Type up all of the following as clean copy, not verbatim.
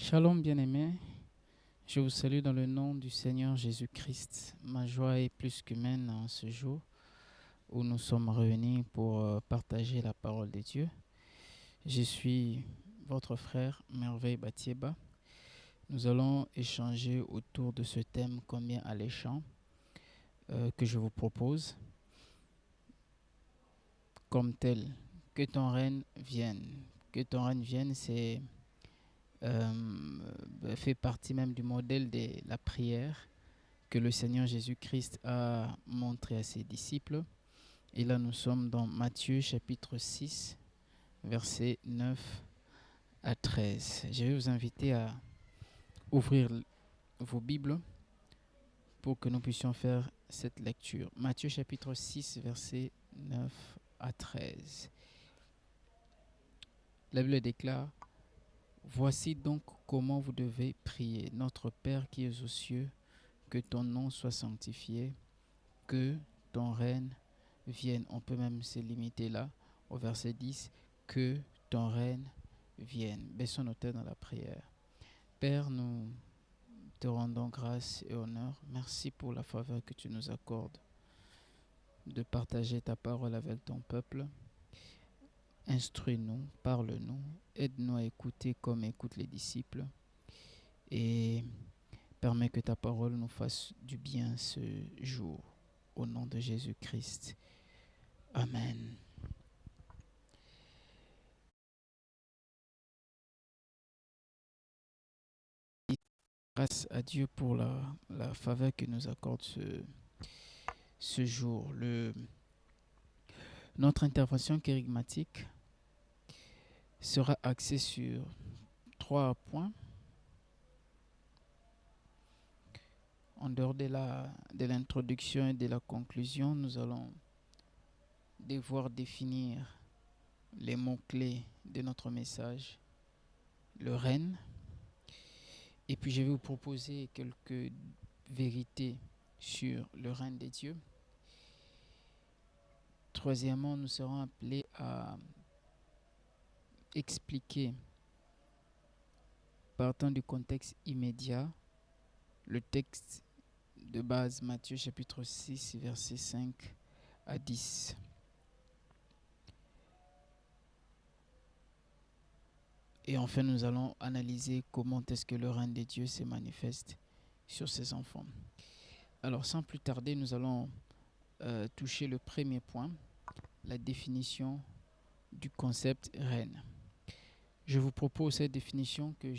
Shalom bien-aimés, je vous salue dans le nom du Seigneur Jésus-Christ. Ma joie est plus qu'humaine en ce jour où nous sommes réunis pour partager la parole de Dieu. Je suis votre frère Merveille Batieba. Nous allons échanger autour de ce thème combien alléchant que je vous propose comme tel. Que ton règne vienne. Que ton règne vienne, c'est fait partie même du modèle de la prière que le Seigneur Jésus-Christ a montré à ses disciples. Et là, nous sommes dans Matthieu chapitre 6, versets 9 à 13. Je vais vous inviter à ouvrir vos Bibles pour que nous puissions faire cette lecture. Matthieu chapitre 6, versets 9 à 13. La Bible déclare: Voici donc comment vous devez prier. Notre Père qui es aux cieux, que ton nom soit sanctifié, que ton règne vienne. On peut même se limiter là, au verset 10, que ton règne vienne. Baissons nos têtes dans la prière. Père, nous te rendons grâce et honneur. Merci pour la faveur que tu nous accordes de partager ta parole avec ton peuple. Instruis-nous, parle-nous, aide-nous à écouter comme écoutent les disciples et permets que ta parole nous fasse du bien ce jour. Au nom de Jésus-Christ. Amen. Grâce à Dieu pour la faveur qu'il nous accorde ce jour. Notre intervention kérigmatique sera axée sur 3 points. En dehors de l'introduction et de la conclusion, nous allons devoir définir les mots-clés de notre message, le règne. Et puis je vais vous proposer quelques vérités sur le règne de Dieu. Troisièmement, nous serons appelés à expliquer, partant du contexte immédiat, le texte de base, Matthieu chapitre 6, versets 5 à 10. Et enfin, nous allons analyser comment est-ce que le règne de Dieu se manifeste sur ses enfants. Alors, sans plus tarder, nous allons toucher le premier point, la définition du concept règne. Je vous propose cette définition que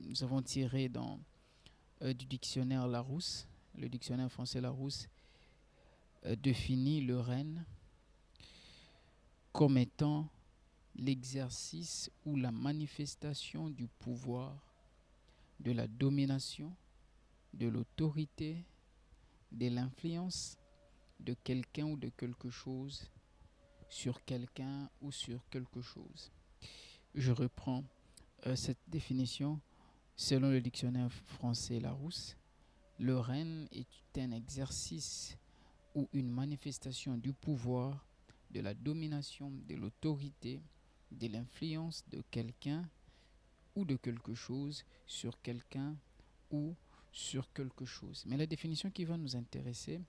nous avons tirée du dictionnaire Larousse. Le dictionnaire français Larousse définit le règne comme étant l'exercice ou la manifestation du pouvoir, de la domination, de l'autorité, de l'influence de quelqu'un ou de quelque chose sur quelqu'un ou sur quelque chose. Je reprends cette définition selon le dictionnaire français Larousse. Le règne est un exercice ou une manifestation du pouvoir, de la domination, de l'autorité, de l'influence de quelqu'un ou de quelque chose sur quelqu'un ou sur quelque chose. Mais la définition qui va nous intéresser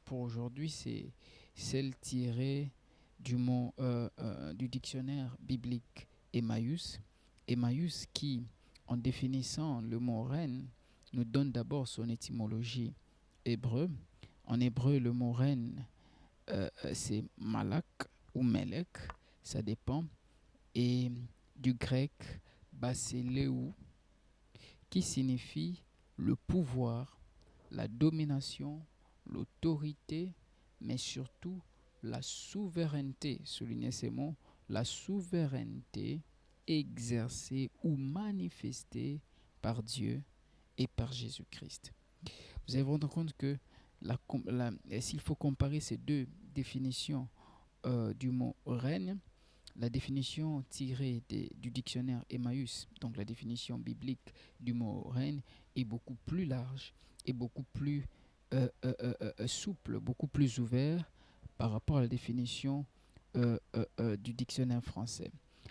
pour aujourd'hui, c'est celle tirée du dictionnaire biblique Emmaüs. Emmaüs qui, en définissant le mot règne, nous donne d'abord son étymologie hébreu. En hébreu, le mot règne, c'est malak ou melek, ça dépend, et du grec basileou, qui signifie le pouvoir, la domination, l'autorité, mais surtout la souveraineté. Soulignez ces mots, la souveraineté exercée ou manifestée par Dieu et par Jésus-Christ. Vous allez vous rendre compte que s'il faut comparer ces deux définitions du mot règne, la définition tirée du dictionnaire Emmaüs, donc la définition biblique du mot règne, est beaucoup plus large et beaucoup plus souple, beaucoup plus ouvert par rapport à la définition du dictionnaire français.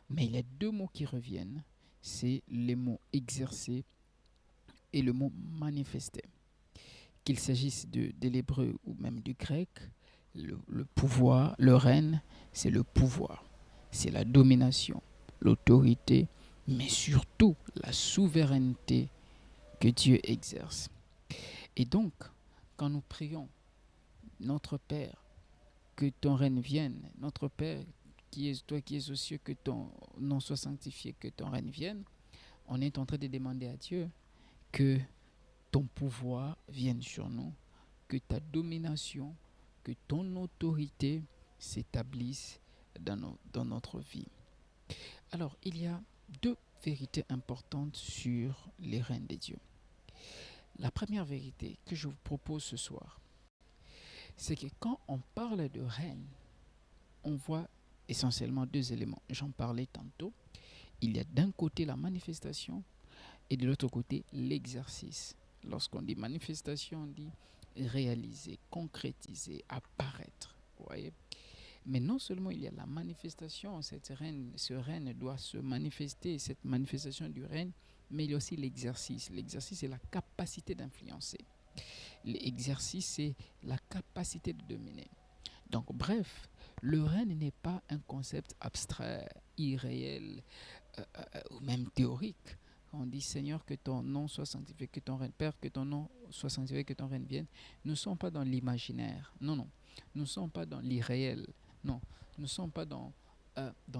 Mais il y a deux mots qui reviennent, c'est les mots exercer et le mot manifester. Qu'il s'agisse de l'hébreu ou même du grec, le pouvoir, le règne, c'est le pouvoir, c'est la domination, l'autorité, mais surtout la souveraineté que Dieu exerce. Et donc, quand nous prions, notre Père, que ton règne vienne, notre Père, qui est toi qui es aux cieux, que ton nom soit sanctifié, que ton règne vienne, on est en train de demander à Dieu que ton pouvoir vienne sur nous, que ta domination, que ton autorité s'établisse dans notre vie. Alors, il y a deux vérités importantes sur les règnes de Dieu. La première vérité que je vous propose ce soir, c'est que quand on parle de règne, on voit essentiellement deux éléments. J'en parlais tantôt. Il y a d'un côté la manifestation et de l'autre côté l'exercice. Lorsqu'on dit manifestation, on dit réaliser, concrétiser, apparaître. Vous voyez? Mais non seulement il y a la manifestation, ce règne doit se manifester, cette manifestation du règne, mais il y a aussi l'exercice. L'exercice, c'est la capacité d'influencer. L'exercice, c'est la capacité de dominer. Donc, bref, le règne n'est pas un concept abstrait, irréel ou même théorique. Quand on dit Seigneur, que ton nom soit sanctifié, que ton règne, Père, que ton nom soit sanctifié, que ton règne vienne, nous ne sommes pas dans l'imaginaire. Non, non. Nous ne sommes pas dans l'irréel. Non. Nous ne sommes pas dans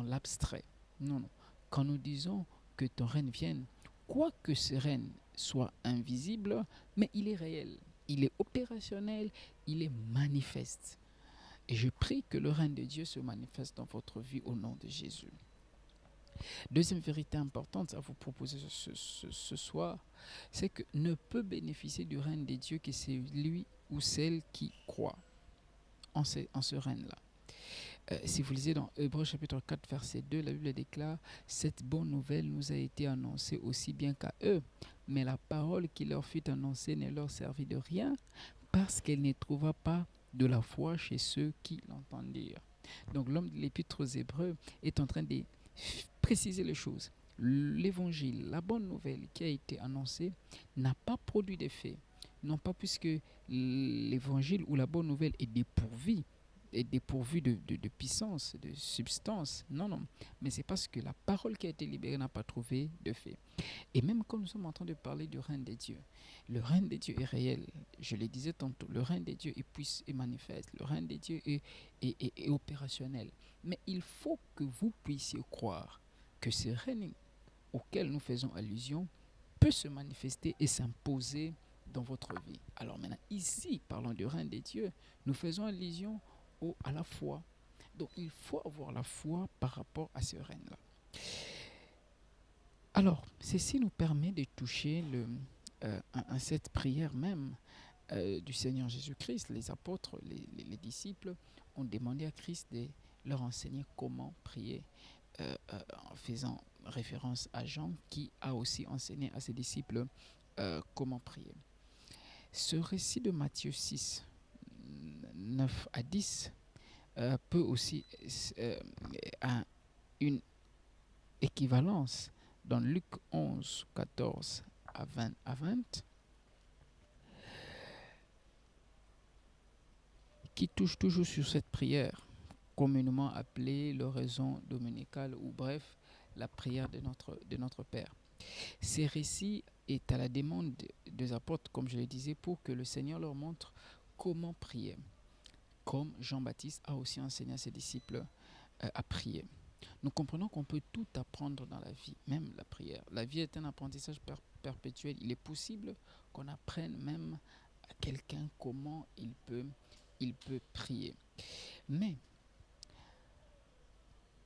l'abstrait. Non, non. Quand nous disons que ton règne vienne, quoique ce règne soit invisible, mais il est réel. Il est opérationnel, il est manifeste. Et je prie que le règne de Dieu se manifeste dans votre vie au nom de Jésus. Deuxième vérité importante à vous proposer ce soir, c'est que ne peut bénéficier du règne de Dieu que celui ou celle qui croit en ce règne-là. Si vous lisez dans Hébreux chapitre 4, verset 2, la Bible déclare « Cette bonne nouvelle nous a été annoncée aussi bien qu'à eux, mais la parole qui leur fut annoncée ne leur servit de rien parce qu'elle ne trouva pas de la foi chez ceux qui l'entendirent. » Donc l'homme de l'épître aux Hébreux est en train de préciser les choses. L'évangile, la bonne nouvelle qui a été annoncée n'a pas produit d'effet. Non pas puisque l'évangile ou la bonne nouvelle est dépourvu de puissance, de substance. Non, non. Mais c'est parce que la parole qui a été libérée n'a pas trouvé de fait. Et même quand nous sommes en train de parler du règne de Dieu, le règne de Dieu est réel. Je le disais tantôt, le règne de Dieu est manifeste, le règne de Dieu est opérationnel. Mais il faut que vous puissiez croire que ce règne auquel nous faisons allusion peut se manifester et s'imposer dans votre vie. Alors maintenant, ici, parlant du règne de Dieu, nous faisons allusion à la foi. Donc il faut avoir la foi par rapport à ce règne-là. Alors, ceci nous permet de toucher à cette prière même du Seigneur Jésus-Christ. Les apôtres, les disciples ont demandé à Christ de leur enseigner comment prier, en faisant référence à Jean qui a aussi enseigné à ses disciples comment prier. Ce récit de Matthieu 6, 9 à 10 peut aussi a une équivalence dans Luc 11, 14 à 20, qui touche toujours sur cette prière, communément appelée l'oraison dominicale ou bref, la prière de notre Père. Ces récits est à la demande des apôtres, comme je le disais, pour que le Seigneur leur montre comment prier, comme Jean-Baptiste a aussi enseigné à ses disciples à prier. Nous comprenons qu'on peut tout apprendre dans la vie, même la prière. La vie est un apprentissage perpétuel. Il est possible qu'on apprenne même à quelqu'un comment il peut prier. Mais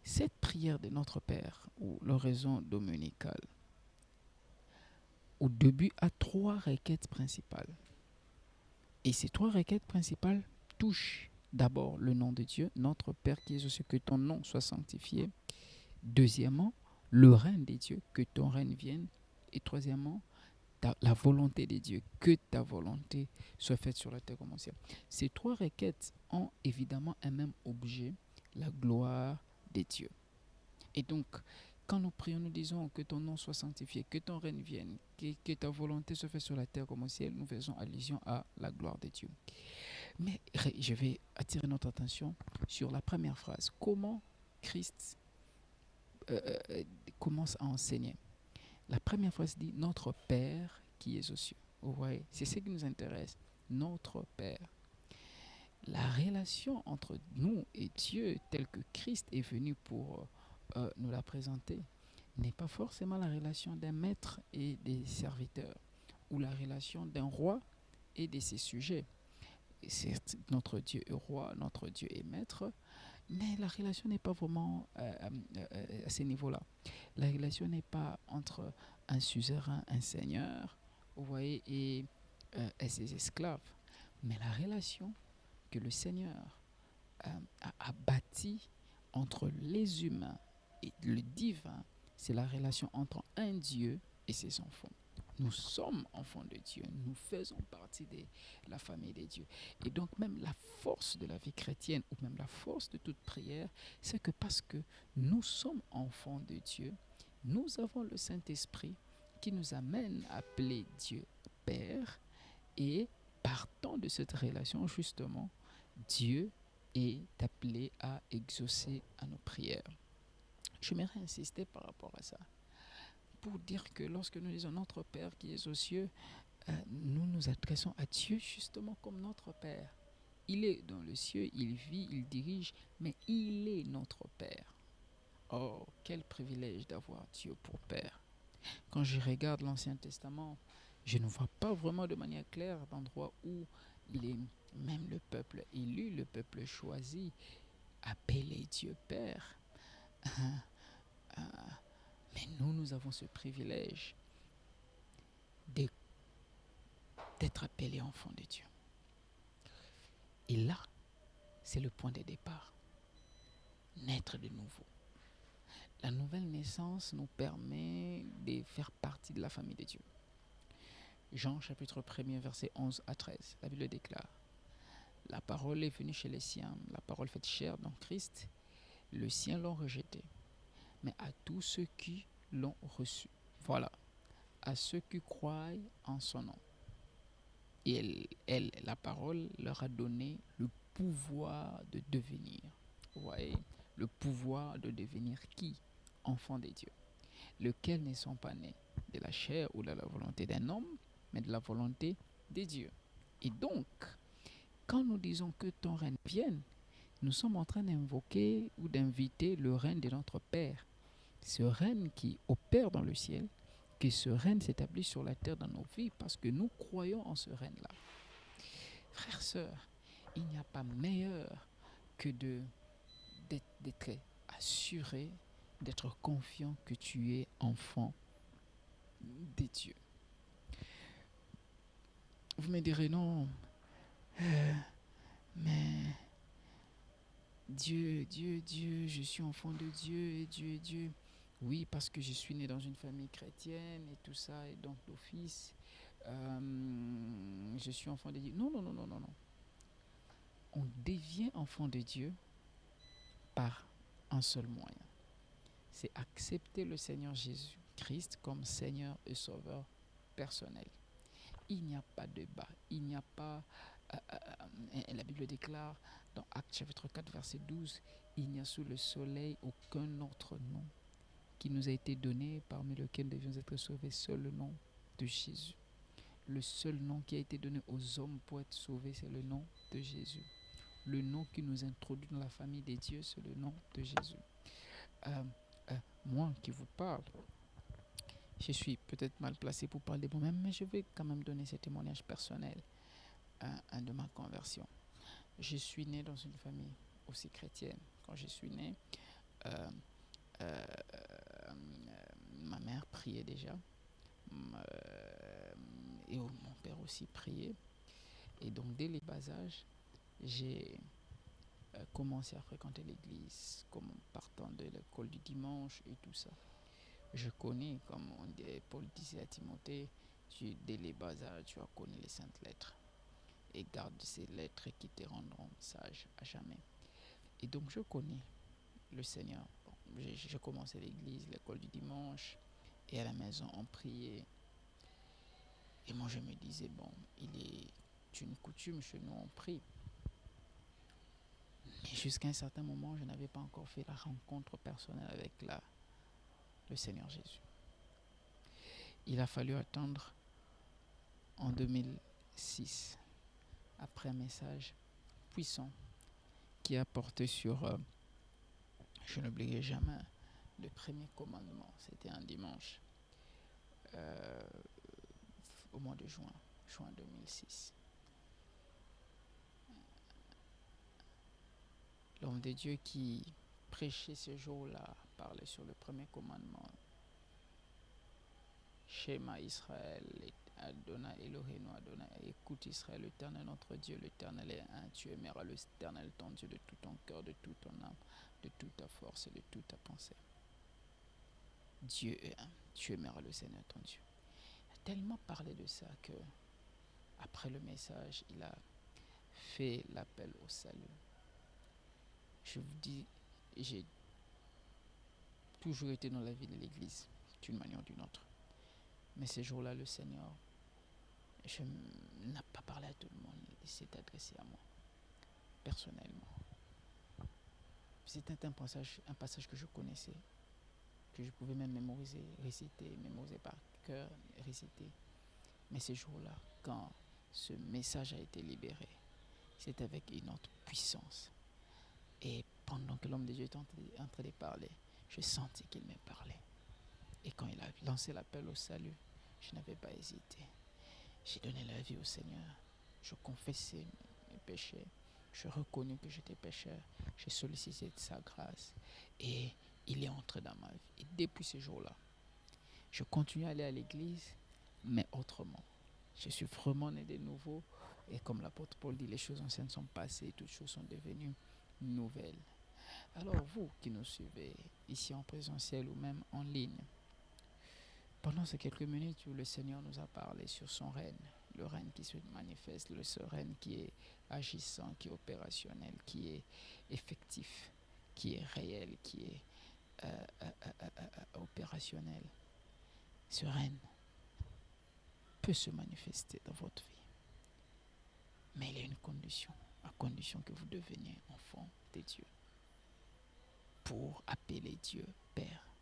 cette prière de notre Père, ou l'oraison dominicale, au début a trois requêtes principales. Et ces trois requêtes principales touchent d'abord le nom de Dieu, notre Père qui est aux cieux, que ton nom soit sanctifié. Deuxièmement, le règne de Dieu, que ton règne vienne. Et troisièmement, la volonté de Dieu, que ta volonté soit faite sur la terre comme au ciel. Ces trois requêtes ont évidemment un même objet, la gloire de Dieu. Et donc, Quand nous prions, nous disons que ton nom soit sanctifié, que ton règne vienne, que ta volonté se fasse sur la terre comme au ciel. Nous faisons allusion à la gloire de Dieu. Mais je vais attirer notre attention sur la première phrase. Comment Christ commence à enseigner? La première phrase dit notre Père qui est aux cieux. Vous voyez, c'est ce qui nous intéresse. Notre Père. La relation entre nous et Dieu, telle que Christ est venu pour nous la présenter, n'est pas forcément la relation d'un maître et des serviteurs, ou la relation d'un roi et de ses sujets. Certes, notre Dieu est roi, notre Dieu est maître, mais la relation n'est pas vraiment à ce niveau-là. La relation n'est pas entre un suzerain, un seigneur, vous voyez, et ses esclaves. Mais la relation que le Seigneur a bâtie entre les humains et le divin, c'est la relation entre un Dieu et ses enfants. Nous sommes enfants de Dieu, nous faisons partie de la famille de Dieu. Et donc même la force de la vie chrétienne, ou même la force de toute prière, c'est que parce que nous sommes enfants de Dieu, nous avons le Saint-Esprit qui nous amène à appeler Dieu Père. Et partant de cette relation, justement, Dieu est appelé à exaucer à nos prières. J'aimerais insister par rapport à ça, pour dire que lorsque nous disons notre Père qui est aux cieux, nous nous adressons à Dieu justement comme notre Père. Il est dans le ciel, il vit, il dirige, mais il est notre Père. Oh, quel privilège d'avoir Dieu pour Père. Quand je regarde l'Ancien Testament, je ne vois pas vraiment de manière claire d'endroit où il est même le peuple élu, le peuple choisi, appelé Dieu Père. Mais nous avons ce privilège d'être appelés enfants de Dieu. Et là, c'est le point de départ. Naître de nouveau. La nouvelle naissance nous permet de faire partie de la famille de Dieu. Jean chapitre 1er verset 11 à 13, la Bible déclare: la parole est venue chez les siens, la parole faite chair dans Christ, les siens l'ont rejetée, mais à tous ceux qui l'ont reçu, voilà, à ceux qui croient en son nom. Et elle, la parole, leur a donné le pouvoir de devenir. Vous voyez, le pouvoir de devenir qui? Enfants de Dieu. Lesquels ne sont pas nés de la chair ou de la volonté d'un homme, mais de la volonté de Dieu. Et donc, quand nous disons que ton règne vienne, nous sommes en train d'invoquer ou d'inviter le règne de notre Père. Ce règne qui opère dans le ciel, que ce règne s'établit sur la terre dans nos vies parce que nous croyons en ce règne-là. Frères, sœurs, il n'y a pas meilleur que d'être assuré, d'être confiant que tu es enfant de Dieu. Vous me direz non, mais Dieu, je suis enfant de Dieu et Dieu. Oui, parce que je suis né dans une famille chrétienne et tout ça, et donc d'office, je suis enfant de Dieu. Non. On devient enfant de Dieu par un seul moyen. C'est accepter le Seigneur Jésus-Christ comme Seigneur et Sauveur personnel. Il n'y a pas de débat, il n'y a pas... la Bible déclare dans Actes chapitre 4 verset 12, il n'y a sous le soleil aucun autre nom qui nous a été donné parmi lequel nous devions être sauvés, seul le nom de Jésus. Le seul nom qui a été donné aux hommes pour être sauvés, c'est le nom de Jésus. Le nom qui nous introduit dans la famille des dieux, c'est le nom de Jésus. Moi qui vous parle, je suis peut-être mal placé pour parler de moi-même, mais je vais quand même donner ce témoignage personnel de ma conversion. Je suis né dans une famille aussi chrétienne. Quand je suis né, ma mère priait déjà, et mon père aussi priait. Et donc dès les bas âges, j'ai commencé à fréquenter l'église, comme partant de l'école du dimanche et tout ça. Je connais, comme Paul disait à Timothée, dès les bas âges, tu as connu les saintes lettres. Et garde ces lettres qui te rendront sage à jamais. Et donc je connais le Seigneur. Bon, j'ai commencé l'église, l'école du dimanche, et à la maison on priait. Et moi je me disais, bon, il est une coutume chez nous, on prie. Mais jusqu'à un certain moment, je n'avais pas encore fait la rencontre personnelle avec le Seigneur Jésus. Il a fallu attendre en 2006, après un message puissant qui a porté sur, je n'oublierai jamais, le premier commandement. C'était un dimanche euh, au mois de juin 2006. L'homme de Dieu qui prêchait ce jour-là parlait sur le premier commandement. Shema Israël, Adonai Eloheinu Adonai. Écoute Israël, l'Éternel notre Dieu, l'Éternel est un. Tu aimeras l'Éternel ton Dieu de tout ton cœur, de toute ton âme, de toute ta force et de toute ta pensée. Dieu est un. Tu aimeras le Seigneur ton Dieu. Il a tellement parlé de ça que, après le message, il a fait l'appel au salut. Je vous dis, j'ai toujours été dans la vie de l'Église, d'une manière ou d'une autre. Mais ces jours-là, le Seigneur n'a pas parlé à tout le monde, il s'est adressé à moi, personnellement. C'était un passage que je connaissais, que je pouvais même mémoriser par cœur, réciter. Mais ces jours-là, quand ce message a été libéré, c'est avec une autre puissance. Et pendant que l'homme de Dieu était en train de parler, je sentis qu'il me parlait. Et quand il a lancé l'appel au salut, je n'avais pas hésité. J'ai donné la vie au Seigneur. Je confessais mes péchés. Je reconnus que j'étais pécheur. J'ai sollicité sa grâce. Et il est entré dans ma vie. Et depuis ce jour-là, je continue à aller à l'église, mais autrement. Je suis vraiment né de nouveau. Et comme l'apôtre Paul dit, les choses anciennes sont passées, toutes choses sont devenues nouvelles. Alors vous qui nous suivez ici en présentiel ou même en ligne, pendant ces quelques minutes où le Seigneur nous a parlé sur son règne, le règne qui se manifeste, ce règne qui est agissant, qui est opérationnel, qui est effectif, qui est réel, qui est opérationnel, ce règne peut se manifester dans votre vie. Mais il y a une condition, à condition que vous deveniez enfant de Dieu. Pour appeler Dieu Père,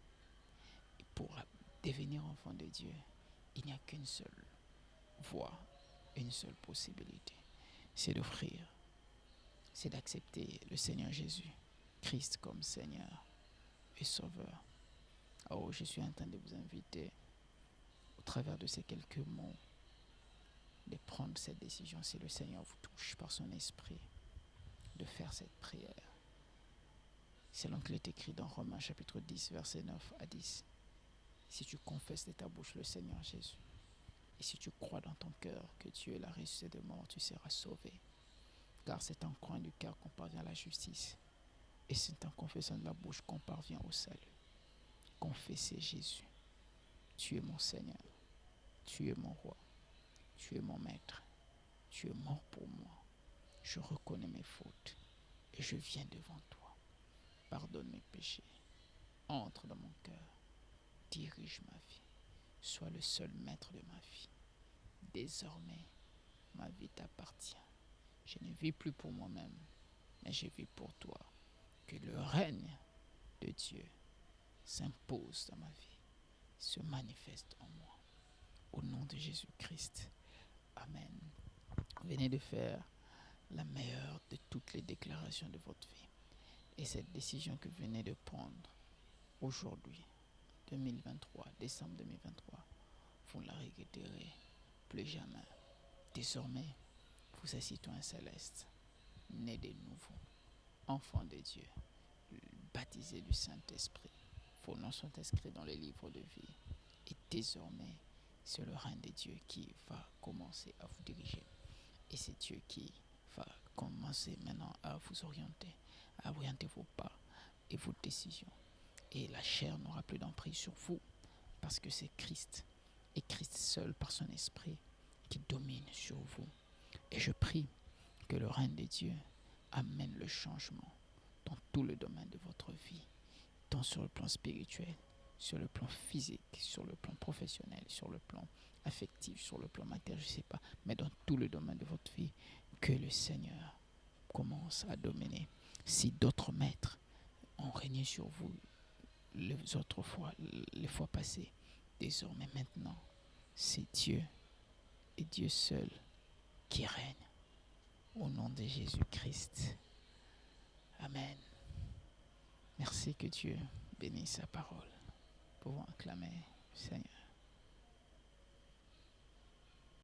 et pour devenir enfant de Dieu, il n'y a qu'une seule voie, une seule possibilité, c'est d'offrir, c'est d'accepter le Seigneur Jésus, Christ comme Seigneur et Sauveur. Oh, je suis en train de vous inviter, au travers de ces quelques mots, de prendre cette décision, si le Seigneur vous touche par son esprit, de faire cette prière. Selon qu'il est écrit dans Romains chapitre 10, versets 9 à 10. Si tu confesses de ta bouche le Seigneur Jésus, et si tu crois dans ton cœur que Dieu l'a ressuscité de mort, tu seras sauvé. Car c'est en croyant du cœur qu'on parvient à la justice, et c'est en confessant de la bouche qu'on parvient au salut. Confessez Jésus. Tu es mon Seigneur, tu es mon roi, tu es mon maître, tu es mort pour moi. Je reconnais mes fautes et je viens devant toi. Pardonne mes péchés. Entre dans mon cœur. Dirige ma vie. Sois le seul maître de ma vie. Désormais, ma vie t'appartient. Je ne vis plus pour moi-même, mais je vis pour toi. Que le règne de Dieu s'impose dans ma vie, se manifeste en moi. Au nom de Jésus-Christ. Amen. Vous venez de faire la meilleure de toutes les déclarations de votre vie. Et cette décision que vous venez de prendre aujourd'hui, 2023, décembre 2023, vous ne la regretterez plus jamais. Désormais, vous êtes citoyen céleste, né de nouveau, enfant de Dieu, baptisé du Saint-Esprit. Vos noms sont inscrits dans les livres de vie. Et désormais, c'est le règne de Dieu qui va commencer à vous diriger. Et c'est Dieu qui va commencer maintenant à vous orienter, à orienter vos pas et vos décisions. Et la chair n'aura plus d'emprise sur vous, parce que c'est Christ, et Christ seul par son esprit, qui domine sur vous. Et je prie que le règne de Dieu amène le changement dans tout le domaine de votre vie, tant sur le plan spirituel, sur le plan physique, sur le plan professionnel, sur le plan affectif, sur le plan matériel, je ne sais pas, mais dans tout le domaine de votre vie, que le Seigneur commence à dominer. Si d'autres maîtres ont régné sur vous les autres fois, les fois passées, désormais maintenant, c'est Dieu et Dieu seul qui règne. Au nom de Jésus-Christ. Amen. Merci, que Dieu bénisse sa parole. Pouvons acclamer le Seigneur.